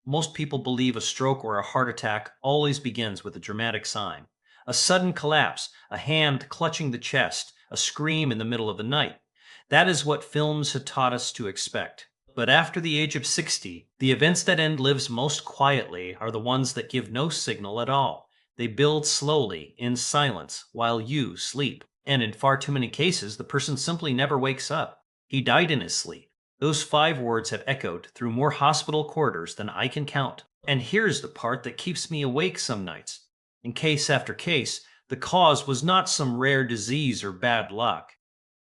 Most people believe a stroke or a heart attack always begins with a dramatic sign. A sudden collapse, a hand clutching the chest, a scream in the middle of the night. That is what films have taught us to expect. But after the age of 60, the events that end lives most quietly are the ones that give no signal at all. They build slowly, in silence, while you sleep. And in far too many cases, the person simply never wakes up. He died in his sleep. Those 5 words have echoed through more hospital corridors than I can count. And here's the part that keeps me awake some nights. In case after case, the cause was not some rare disease or bad luck.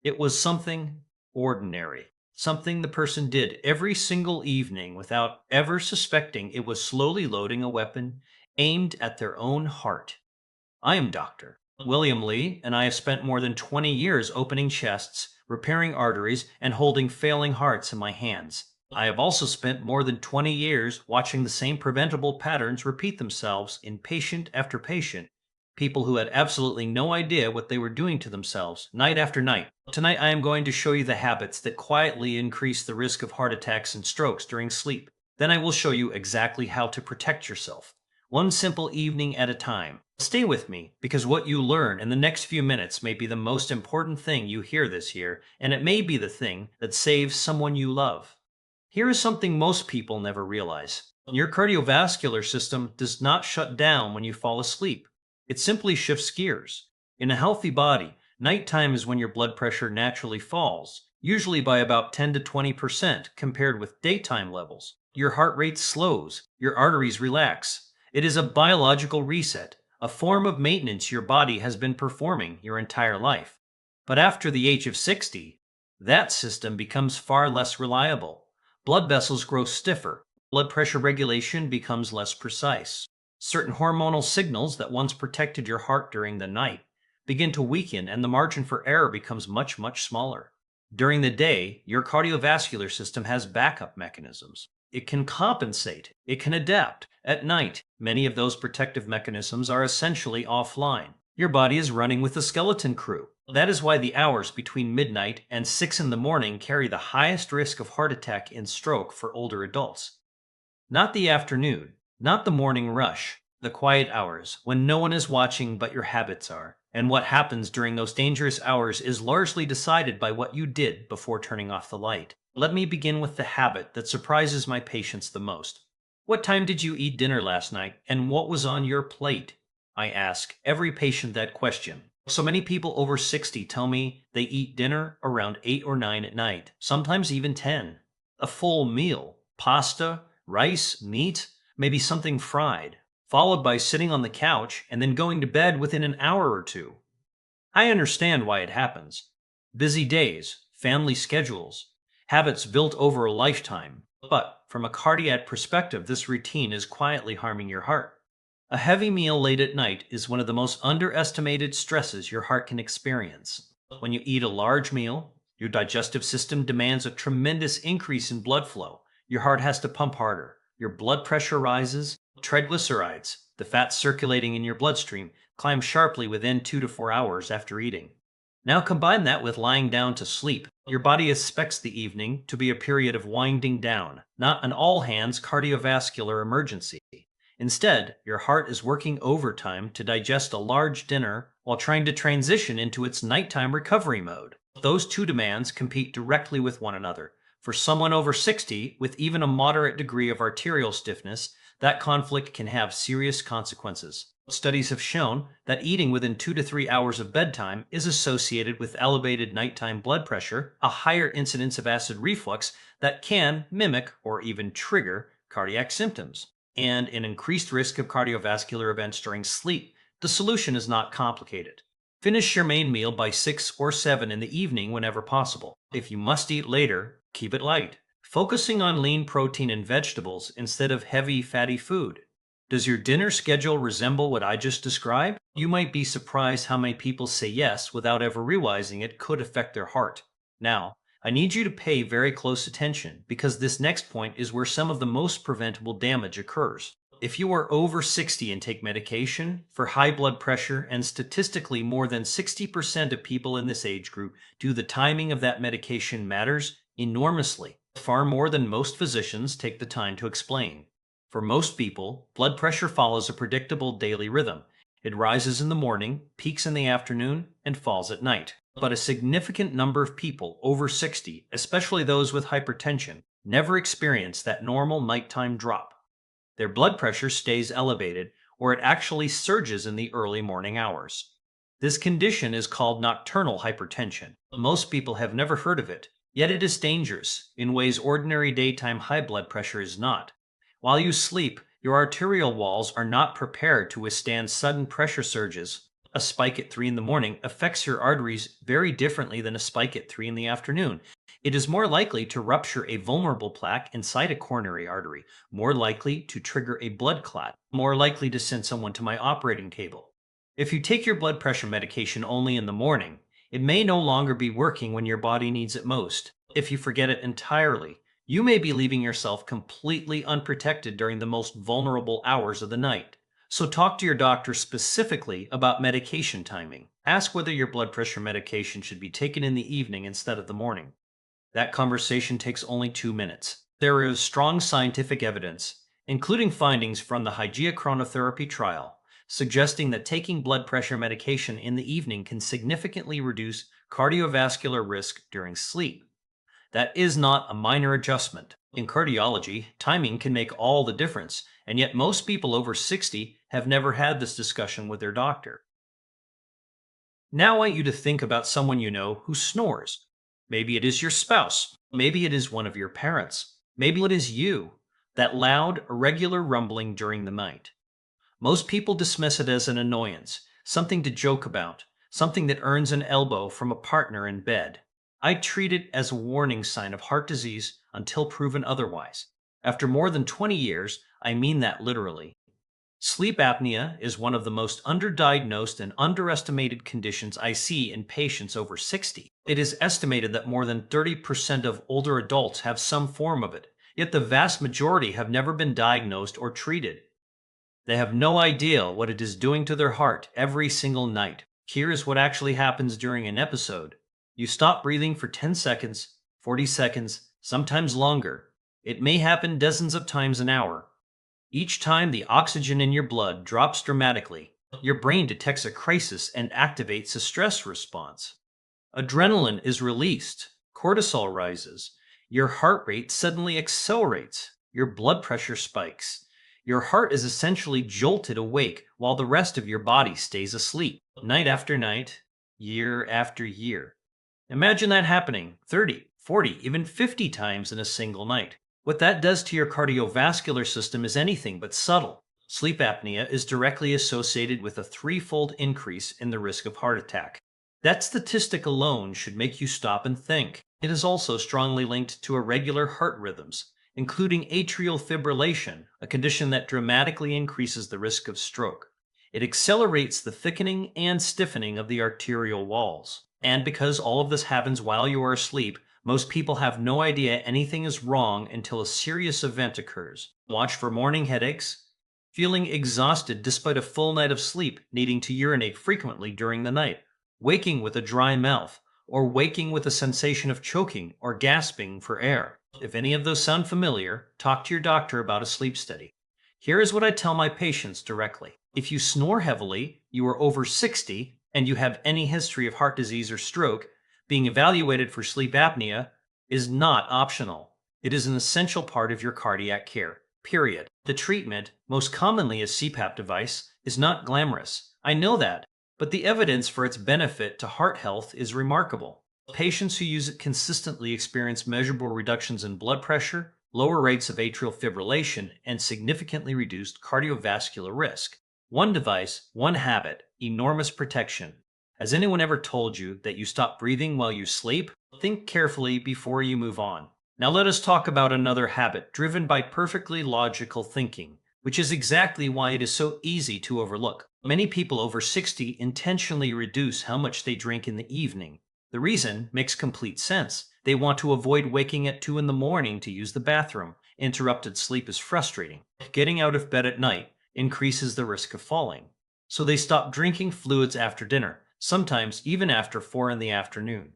It was something ordinary, something the person did every single evening without ever suspecting it was slowly loading a weapon aimed at their own heart. I am Dr. William Lee, and I have spent more than 20 years opening chests, repairing arteries, and holding failing hearts in my hands. I have also spent more than 20 years watching the same preventable patterns repeat themselves in patient after patient, people who had absolutely no idea what they were doing to themselves night after night. Tonight I am going to show you the habits that quietly increase the risk of heart attacks and strokes during sleep. Then I will show you exactly how to protect yourself, one simple evening at a time. Stay with me, because what you learn in the next few minutes may be the most important thing you hear this year, and it may be the thing that saves someone you love. Here is something most people never realize. Your cardiovascular system does not shut down when you fall asleep. It simply shifts gears. In a healthy body, nighttime is when your blood pressure naturally falls, usually by about 10 to 20% compared with daytime levels. Your heart rate slows, your arteries relax. It is a biological reset, a form of maintenance your body has been performing your entire life. But after the age of 60, that system becomes far less reliable. Blood vessels grow stiffer, blood pressure regulation becomes less precise. Certain hormonal signals that once protected your heart during the night begin to weaken, and the margin for error becomes much, much smaller. During the day, your cardiovascular system has backup mechanisms. It can compensate, it can adapt. At night, many of those protective mechanisms are essentially offline. Your body is running with a skeleton crew. That is why the hours between midnight and 6 in the morning carry the highest risk of heart attack and stroke for older adults. Not the afternoon, not the morning rush, the quiet hours when no one is watching but your habits are. And what happens during those dangerous hours is largely decided by what you did before turning off the light. Let me begin with the habit that surprises my patients the most. What time did you eat dinner last night, and what was on your plate? I ask every patient that question. So many people over 60 tell me they eat dinner around 8 or 9 at night, sometimes even 10. A full meal, pasta, rice, meat, maybe something fried, followed by sitting on the couch and then going to bed within an hour or two. I understand why it happens. Busy days, family schedules, habits built over a lifetime. But from a cardiac perspective, this routine is quietly harming your heart. A heavy meal late at night is one of the most underestimated stresses your heart can experience. When you eat a large meal, your digestive system demands a tremendous increase in blood flow. Your heart has to pump harder. Your blood pressure rises. Triglycerides, the fat circulating in your bloodstream, climb sharply within 2 to 4 hours after eating. Now combine that with lying down to sleep. Your body expects the evening to be a period of winding down, not an all-hands cardiovascular emergency. Instead, your heart is working overtime to digest a large dinner while trying to transition into its nighttime recovery mode. Those two demands compete directly with one another. For someone over 60 with even a moderate degree of arterial stiffness, that conflict can have serious consequences. Studies have shown that eating within 2 to 3 hours of bedtime is associated with elevated nighttime blood pressure, a higher incidence of acid reflux that can mimic or even trigger cardiac symptoms, and an increased risk of cardiovascular events during sleep. The solution is not complicated. Finish your main meal by 6 or 7 in the evening whenever possible. If you must eat later, keep it light, focusing on lean protein and vegetables instead of heavy, fatty food. Does your dinner schedule resemble what I just described? You might be surprised how many people say yes without ever realizing it could affect their heart. Now, I need you to pay very close attention, because this next point is where some of the most preventable damage occurs. If you are over 60 and take medication for high blood pressure, and statistically more than 60% of people in this age group do, the timing of that medication matters enormously, far more than most physicians take the time to explain. For most people, blood pressure follows a predictable daily rhythm. It rises in the morning, peaks in the afternoon, and falls at night. But a significant number of people over 60, especially those with hypertension, never experience that normal nighttime drop. Their blood pressure stays elevated, or it actually surges in the early morning hours. This condition is called nocturnal hypertension. Most people have never heard of it, yet it is dangerous in ways ordinary daytime high blood pressure is not. While you sleep, your arterial walls are not prepared to withstand sudden pressure surges. A spike at 3 in the morning affects your arteries very differently than a spike at 3 in the afternoon. It is more likely to rupture a vulnerable plaque inside a coronary artery, more likely to trigger a blood clot, more likely to send someone to my operating table. If you take your blood pressure medication only in the morning, it may no longer be working when your body needs it most. If you forget it entirely, you may be leaving yourself completely unprotected during the most vulnerable hours of the night. So talk to your doctor specifically about medication timing. Ask whether your blood pressure medication should be taken in the evening instead of the morning. That conversation takes only 2 minutes. There is strong scientific evidence, including findings from the Hygia chronotherapy trial, suggesting that taking blood pressure medication in the evening can significantly reduce cardiovascular risk during sleep. That is not a minor adjustment. In cardiology, timing can make all the difference, and yet most people over 60 have never had this discussion with their doctor. Now I want you to think about someone you know who snores. Maybe it is your spouse. Maybe it is one of your parents. Maybe it is you. That loud, irregular rumbling during the night. Most people dismiss it as an annoyance, something to joke about, something that earns an elbow from a partner in bed. I treat it as a warning sign of heart disease until proven otherwise. After more than 20 years, I mean that literally. Sleep apnea is one of the most underdiagnosed and underestimated conditions I see in patients over 60. It is estimated that more than 30% of older adults have some form of it, yet the vast majority have never been diagnosed or treated. They have no idea what it is doing to their heart every single night. Here is what actually happens during an episode. You stop breathing for 10 seconds, 40 seconds, sometimes longer. It may happen dozens of times an hour. Each time the oxygen in your blood drops dramatically, your brain detects a crisis and activates a stress response. Adrenaline is released, cortisol rises, your heart rate suddenly accelerates, your blood pressure spikes. Your heart is essentially jolted awake while the rest of your body stays asleep, night after night, year after year. Imagine that happening 30, 40, even 50 times in a single night. What that does to your cardiovascular system is anything but subtle. Sleep apnea is directly associated with a threefold increase in the risk of heart attack. That statistic alone should make you stop and think. It is also strongly linked to irregular heart rhythms, including atrial fibrillation, a condition that dramatically increases the risk of stroke. It accelerates the thickening and stiffening of the arterial walls. And because all of this happens while you are asleep, most people have no idea anything is wrong until a serious event occurs. Watch for morning headaches, feeling exhausted despite a full night of sleep, needing to urinate frequently during the night, waking with a dry mouth, or waking with a sensation of choking or gasping for air. If any of those sound familiar, talk to your doctor about a sleep study. Here is what I tell my patients directly. If you snore heavily, you are over 60, and you have any history of heart disease or stroke, being evaluated for sleep apnea is not optional. It is an essential part of your cardiac care, period. The treatment, most commonly a CPAP device, is not glamorous. I know that, but the evidence for its benefit to heart health is remarkable. Patients who use it consistently experience measurable reductions in blood pressure, lower rates of atrial fibrillation, and significantly reduced cardiovascular risk. One device, one habit, enormous protection. Has anyone ever told you that you stop breathing while you sleep? Think carefully before you move on. Now let us talk about another habit driven by perfectly logical thinking, which is exactly why it is so easy to overlook. Many people over 60 intentionally reduce how much they drink in the evening. The reason makes complete sense. They want to avoid waking at 2 in the morning to use the bathroom. Interrupted sleep is frustrating. Getting out of bed at night increases the risk of falling. So they stop drinking fluids after dinner, sometimes even after 4 in the afternoon.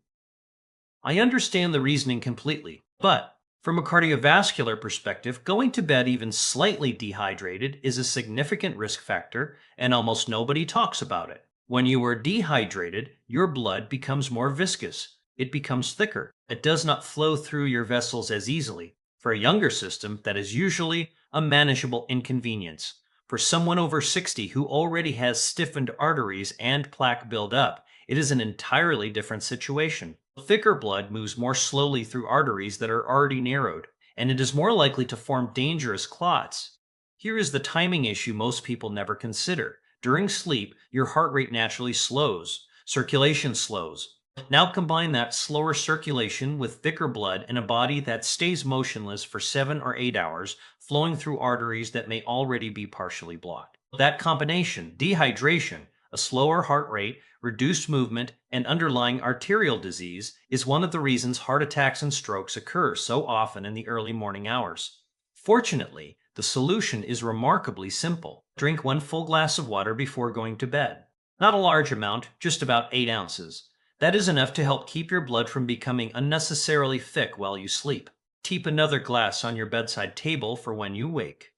I understand the reasoning completely, but From a cardiovascular perspective, going to bed even slightly dehydrated is a significant risk factor, and almost nobody talks about it. When you are dehydrated, your blood becomes more viscous. It becomes thicker. It does not flow through your vessels as easily. For a younger system, that is usually a manageable inconvenience. For someone over 60 who already has stiffened arteries and plaque buildup, it is an entirely different situation. Thicker blood moves more slowly through arteries that are already narrowed, and it is more likely to form dangerous clots. Here is the timing issue most people never consider. During sleep, your heart rate naturally slows, circulation slows. Now combine that slower circulation with thicker blood in a body that stays motionless for 7 or 8 hours, flowing through arteries that may already be partially blocked. That combination, dehydration, a slower heart rate, reduced movement, and underlying arterial disease, is one of the reasons heart attacks and strokes occur so often in the early morning hours. Fortunately, the solution is remarkably simple. Drink 1 full glass of water before going to bed. Not a large amount, just about 8 ounces. That is enough to help keep your blood from becoming unnecessarily thick while you sleep. Keep another glass on your bedside table for when you wake.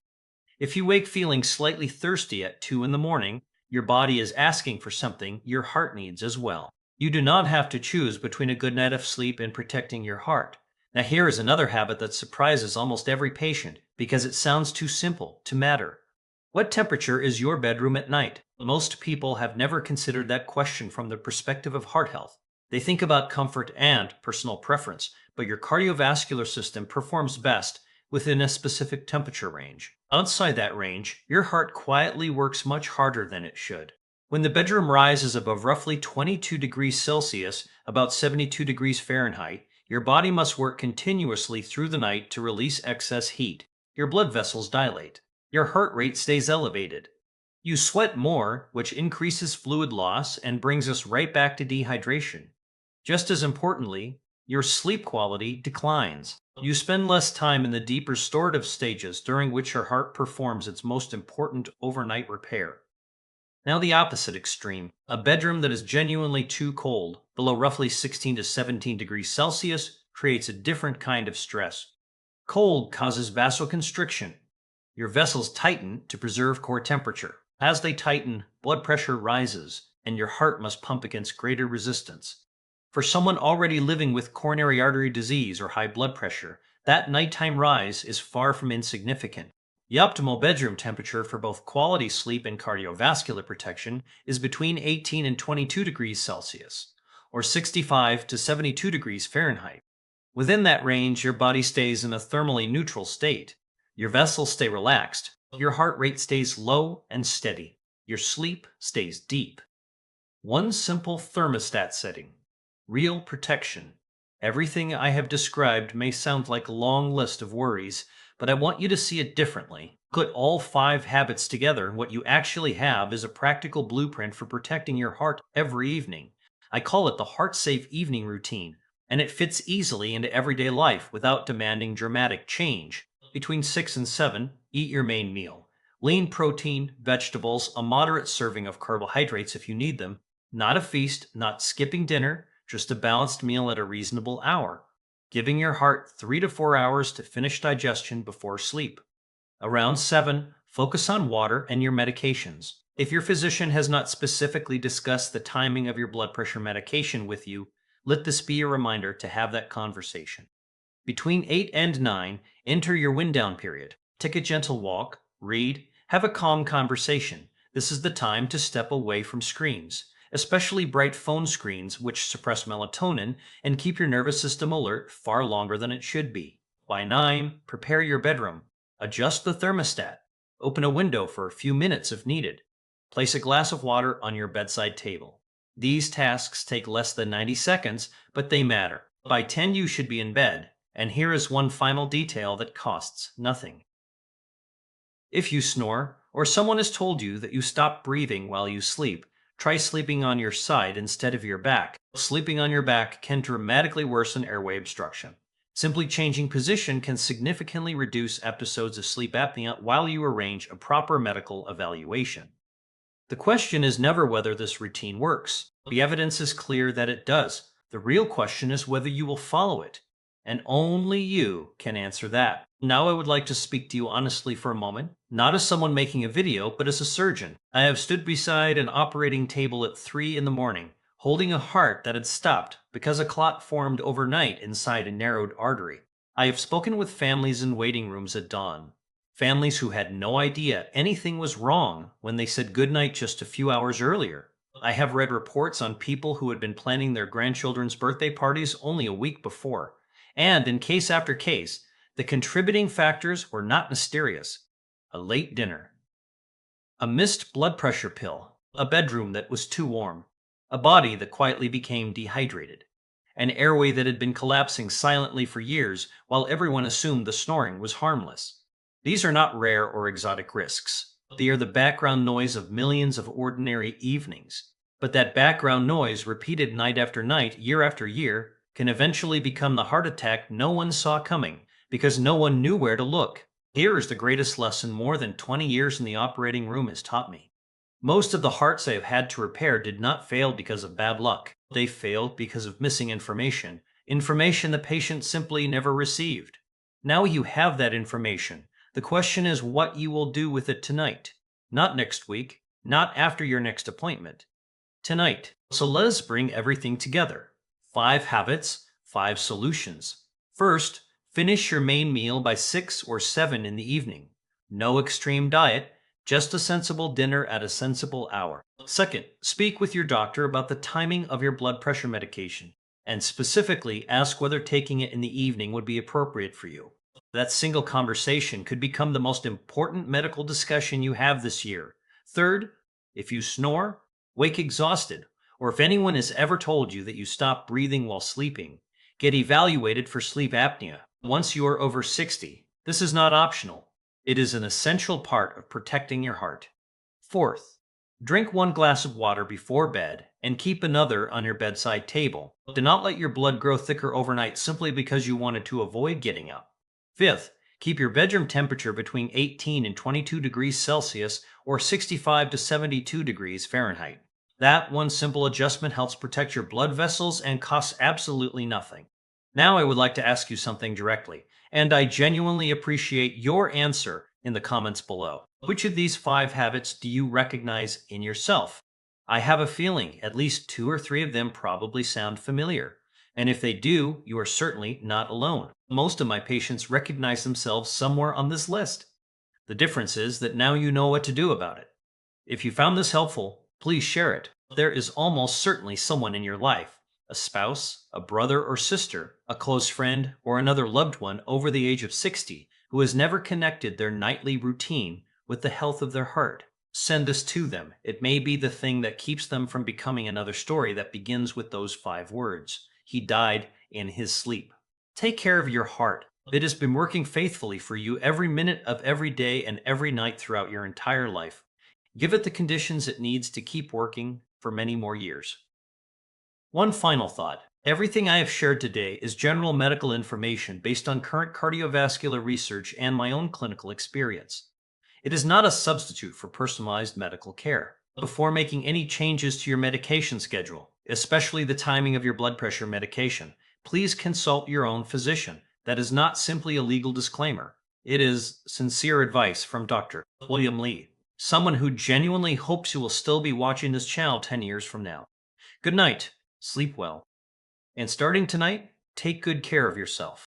If you wake feeling slightly thirsty at 2 in the morning, your body is asking for something your heart needs as well. You do not have to choose between a good night of sleep and protecting your heart. Now, here is another habit that surprises almost every patient because it sounds too simple to matter. What temperature is your bedroom at night? Most people have never considered that question from the perspective of heart health. They think about comfort and personal preference, but your cardiovascular system performs best within a specific temperature range. Outside that range, your heart quietly works much harder than it should. When the bedroom rises above roughly 22 degrees Celsius, about 72 degrees Fahrenheit, your body must work continuously through the night to release excess heat. Your blood vessels dilate. Your heart rate stays elevated. You sweat more, which increases fluid loss and brings us right back to dehydration. Just as importantly, your sleep quality declines. You spend less time in the deep restorative stages during which your heart performs its most important overnight repair. Now the opposite extreme, a bedroom that is genuinely too cold, below roughly 16 to 17 degrees Celsius, creates a different kind of stress. Cold causes vasoconstriction. Your vessels tighten to preserve core temperature. As they tighten, blood pressure rises, and your heart must pump against greater resistance. For someone already living with coronary artery disease or high blood pressure, that nighttime rise is far from insignificant. The optimal bedroom temperature for both quality sleep and cardiovascular protection is between 18 and 22 degrees Celsius, or 65 to 72 degrees Fahrenheit. Within that range, your body stays in a thermally neutral state. Your vessels stay relaxed. Your heart rate stays low and steady. Your sleep stays deep. One simple thermostat setting. Real protection. Everything I have described may sound like a long list of worries, but I want you to see it differently. Put all 5 habits together, what you actually have is a practical blueprint for protecting your heart every evening. I call it the heart-safe evening routine, and it fits easily into everyday life without demanding dramatic change. Between 6 and 7, eat your main meal. Lean protein, vegetables, a moderate serving of carbohydrates if you need them. Not a feast, not skipping dinner, just a balanced meal at a reasonable hour, giving your heart 3 to 4 hours to finish digestion before sleep. Around 7, focus on water and your medications. If your physician has not specifically discussed the timing of your blood pressure medication with you, let this be a reminder to have that conversation. Between 8 and 9, enter your wind down period. Take a gentle walk, read, have a calm conversation. This is the time to step away from screens, especially bright phone screens which suppress melatonin and keep your nervous system alert far longer than it should be. By 9, prepare your bedroom. Adjust the thermostat. Open a window for a few minutes if needed. Place a glass of water on your bedside table. These tasks take less than 90 seconds, but they matter. By 10, you should be in bed. And here is one final detail that costs nothing. If you snore, or someone has told you that you stop breathing while you sleep, try sleeping on your side instead of your back. Sleeping on your back can dramatically worsen airway obstruction. Simply changing position can significantly reduce episodes of sleep apnea while you arrange a proper medical evaluation. The question is never whether this routine works. The evidence is clear that it does. The real question is whether you will follow it. And only you can answer that. Now I would like to speak to you honestly for a moment, not as someone making a video, but as a surgeon. I have stood beside an operating table at 3 in the morning, holding a heart that had stopped because a clot formed overnight inside a narrowed artery. I have spoken with families in waiting rooms at dawn, families who had no idea anything was wrong when they said goodnight just a few hours earlier. I have read reports on people who had been planning their grandchildren's birthday parties only a week before. And in case after case, the contributing factors were not mysterious. A late dinner, a missed blood pressure pill, a bedroom that was too warm, a body that quietly became dehydrated, an airway that had been collapsing silently for years while everyone assumed the snoring was harmless. These are not rare or exotic risks. They are the background noise of millions of ordinary evenings. But that background noise, repeated night after night, year after year, can eventually become the heart attack no one saw coming because no one knew where to look. Here is the greatest lesson more than 20 years in the operating room has taught me. Most of the hearts I have had to repair did not fail because of bad luck. They failed because of missing information, information the patient simply never received. Now you have that information. The question is what you will do with it tonight. Not next week, not after your next appointment. Tonight. So let us bring everything together. 5 habits, 5 solutions. First, finish your main meal by 6 or 7 in the evening. No extreme diet, just a sensible dinner at a sensible hour. Second, speak with your doctor about the timing of your blood pressure medication, and specifically ask whether taking it in the evening would be appropriate for you. That single conversation could become the most important medical discussion you have this year. Third, if you snore, wake exhausted, or if anyone has ever told you that you stop breathing while sleeping, get evaluated for sleep apnea. Once you are over 60, this is not optional. It is an essential part of protecting your heart. Fourth, drink 1 glass of water before bed and keep another on your bedside table. Do not let your blood grow thicker overnight simply because you wanted to avoid getting up. Fifth, keep your bedroom temperature between 18 and 22 degrees Celsius or 65 to 72 degrees Fahrenheit. That one simple adjustment helps protect your blood vessels and costs absolutely nothing. Now I would like to ask you something directly, and I genuinely appreciate your answer in the comments below. Which of these 5 habits do you recognize in yourself? I have a feeling at least 2 or 3 of them probably sound familiar. And if they do, you are certainly not alone. Most of my patients recognize themselves somewhere on this list. The difference is that now you know what to do about it. If you found this helpful, please share it. There is almost certainly someone in your life, a spouse, a brother or sister, a close friend, or another loved one over the age of 60 who has never connected their nightly routine with the health of their heart. Send this to them. It may be the thing that keeps them from becoming another story that begins with those 5 words. He died in his sleep. Take care of your heart. It has been working faithfully for you every minute of every day and every night throughout your entire life. Give it the conditions it needs to keep working for many more years. One final thought. Everything I have shared today is general medical information based on current cardiovascular research and my own clinical experience. It is not a substitute for personalized medical care. Before making any changes to your medication schedule, especially the timing of your blood pressure medication, please consult your own physician. That is not simply a legal disclaimer. It is sincere advice from Dr. William Lee, someone who genuinely hopes you will still be watching this channel 10 years from now. Good night, sleep well, and starting tonight, take good care of yourself.